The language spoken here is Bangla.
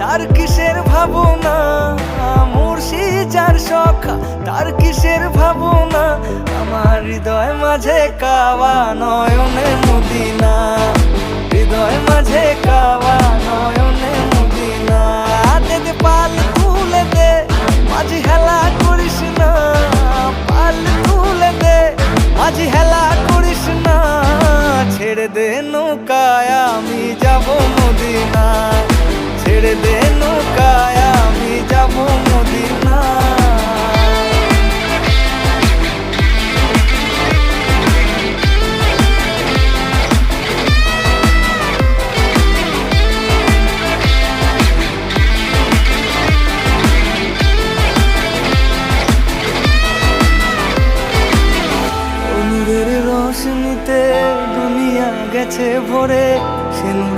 তার কিসের ভাবনা, মুর্শিদ যার সখা তার কিসের ভাবনা। আমার হৃদয় মাঝে কাওয়া নয়নে মদিনা, হৃদয় মাঝে কাওয়া নয়নে মদিনা। দে দে পাল তুলে দে, মাঝি হেলা করিস না, পাল তুলে দে, মাঝি হেলা করিস না। ছেড়ে দে নৌকায় আমি যাব মদিনা, ছেড়ে দে